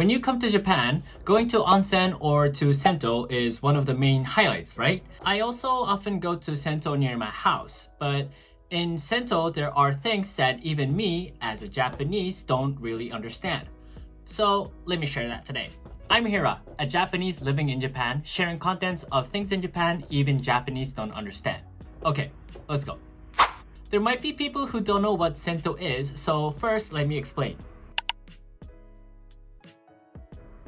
When you come to Japan, going to Onsen or to Sento is one of the main highlights, right? I also often go to Sento near my house, but in Sento there are things that even me, as a Japanese, don't really understand. So let me share that today. I'm Hira, a Japanese living in Japan, sharing contents of things in Japan even Japanese don't understand. Okay, let's go. There might be people who don't know what Sento is, so first let me explain.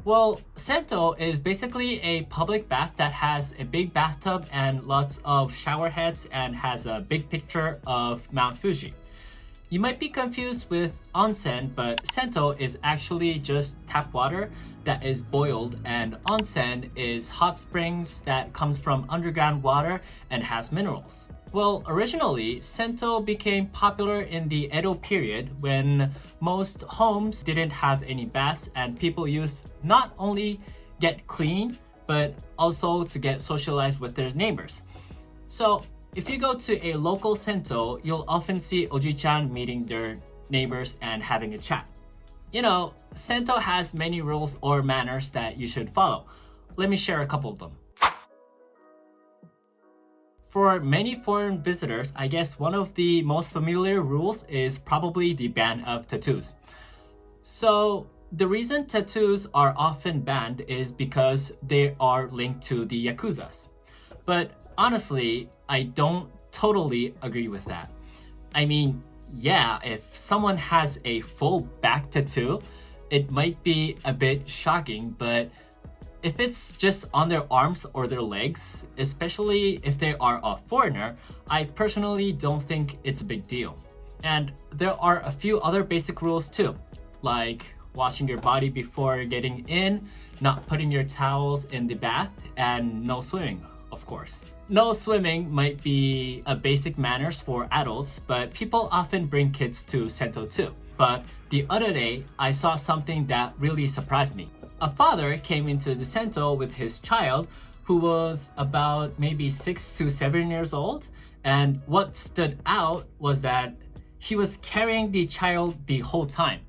Well, Sento is basically a public bath that has a big bathtub and lots of shower heads and has a big picture of Mount Fuji. You might be confused with onsen, but Sento is actually just tap water that is boiled, and onsen is hot springs that comes from underground water and has minerals. Well, originally, Sento became popular in the Edo period when most homes didn't have any baths and people used not only get clean, but also to get socialized with their neighbors. So if you go to a local Sento, you'll often see Oji-chan meeting their neighbors and having a chat. You know, Sento has many rules or manners that you should follow. Let me share a couple of them. For many foreign visitors, I guess one of the most familiar rules is probably the ban of tattoos. So the reason tattoos are often banned is because they are linked to the Yakuzas. But honestly, I don't totally agree with that. I mean, yeah, if someone has a full back tattoo, it might be a bit shocking, but if it's just on their arms or their legs, especially if they are a foreigner, I personally don't think it's a big deal. And there are a few other basic rules too, like washing your body before getting in, not putting your towels in the bath, and no swimming, of course. No swimming might be a basic manners for adults, but people often bring kids to Sento too. But the other day, I saw something that really surprised me. A father came into the Sento with his child who was about maybe 6 to 7 years old, and what stood out was that he was carrying the child the whole time.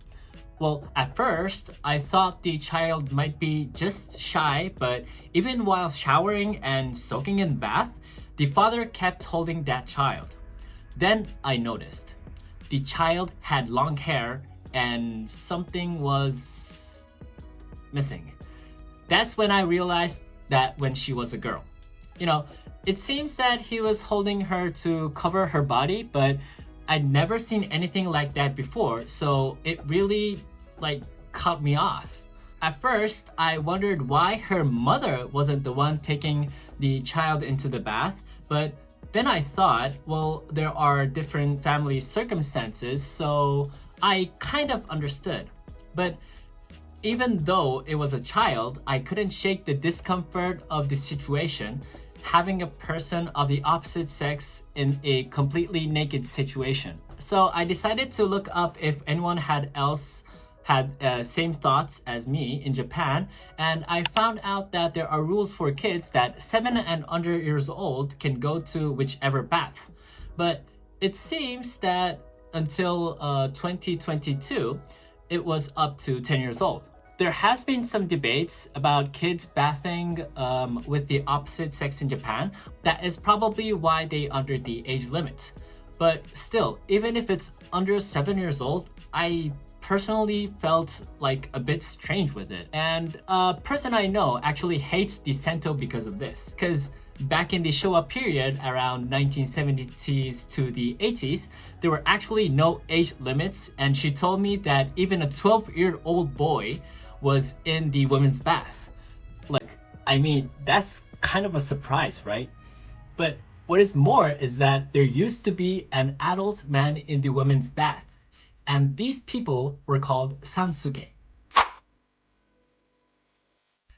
Well, at first, I thought the child might be just shy, but even while showering and soaking in bath, the father kept holding that child. Then I noticed the child had long hair and something was missing. That's when I realized that when she was a girl. You know, it seems that he was holding her to cover her body, but I'd never seen anything like that before, so it really caught me off. At first, I wondered why her mother wasn't the one taking the child into the bath, but then I thought, well, there are different family circumstances, so I kind of understood. But even though it was a child, I couldn't shake the discomfort of the situation, having a person of the opposite sex in a completely naked situation. So I decided to look up if anyone had same thoughts as me in Japan, and I found out that there are rules for kids that 7 and under years old can go to whichever bath. But it seems that until 2022, it was up to 10 years old. There has been some debates about kids bathing with the opposite sex in Japan. That is probably why they under the age limit. But still, even if it's under 7 years old, I personally felt like a bit strange with it. And a person I know actually hates the Sento because of this. Because back in the Showa period, around 1970s to the 80s, there were actually no age limits, and she told me that even a 12-year-old boy was in the women's bath. That's kind of a surprise, right? But what is more is that there used to be an adult man in the women's bath, and these people were called Sansuke.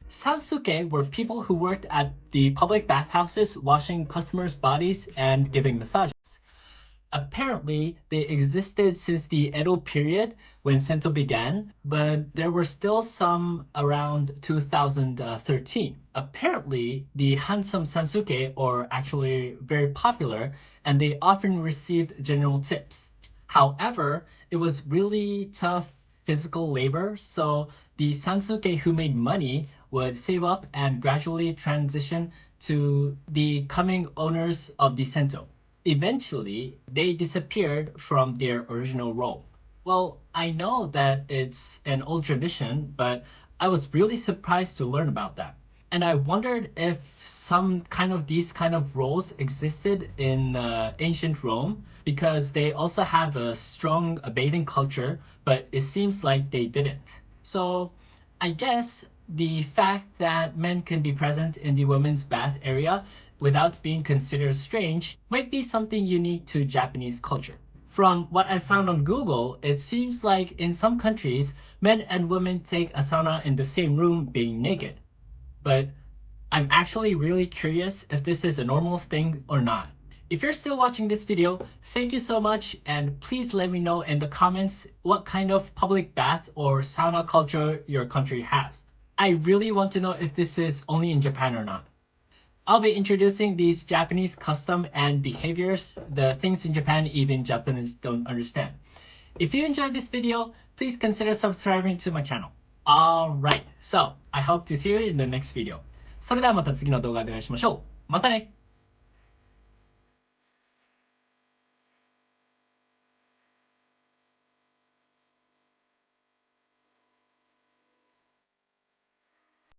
Sansuke were people who worked at the public bathhouses washing customers' bodies and giving massages. Apparently, they existed since the Edo period when Sento began, but there were still some around 2013. Apparently, the handsome Sansuke are actually very popular and they often received general tips. However, it was really tough physical labor, so the Sansuke who made money would save up and gradually transition to the coming owners of the Sento. Eventually, they disappeared from their original role. Well, I know that it's an old tradition, but I was really surprised to learn about that. And I wondered if some kind of these kind of roles existed in ancient Rome because they also have a strong bathing culture, but it seems like they didn't. So I guess the fact that men can be present in the women's bath area without being considered strange might be something unique to Japanese culture. From what I found on Google, it seems like in some countries, men and women take a sauna in the same room being naked. But I'm actually really curious if this is a normal thing or not. If you're still watching this video, thank you so much, and please let me know in the comments what kind of public bath or sauna culture your country has. I really want to know if this is only in Japan or not. I'll be introducing these Japanese custom and behaviors, the things in Japan even Japanese don't understand. If you enjoyed this video, please consider subscribing to my channel. Alright, so I hope to see you in the next video. それではまた次の動画でお会いしましょう。またね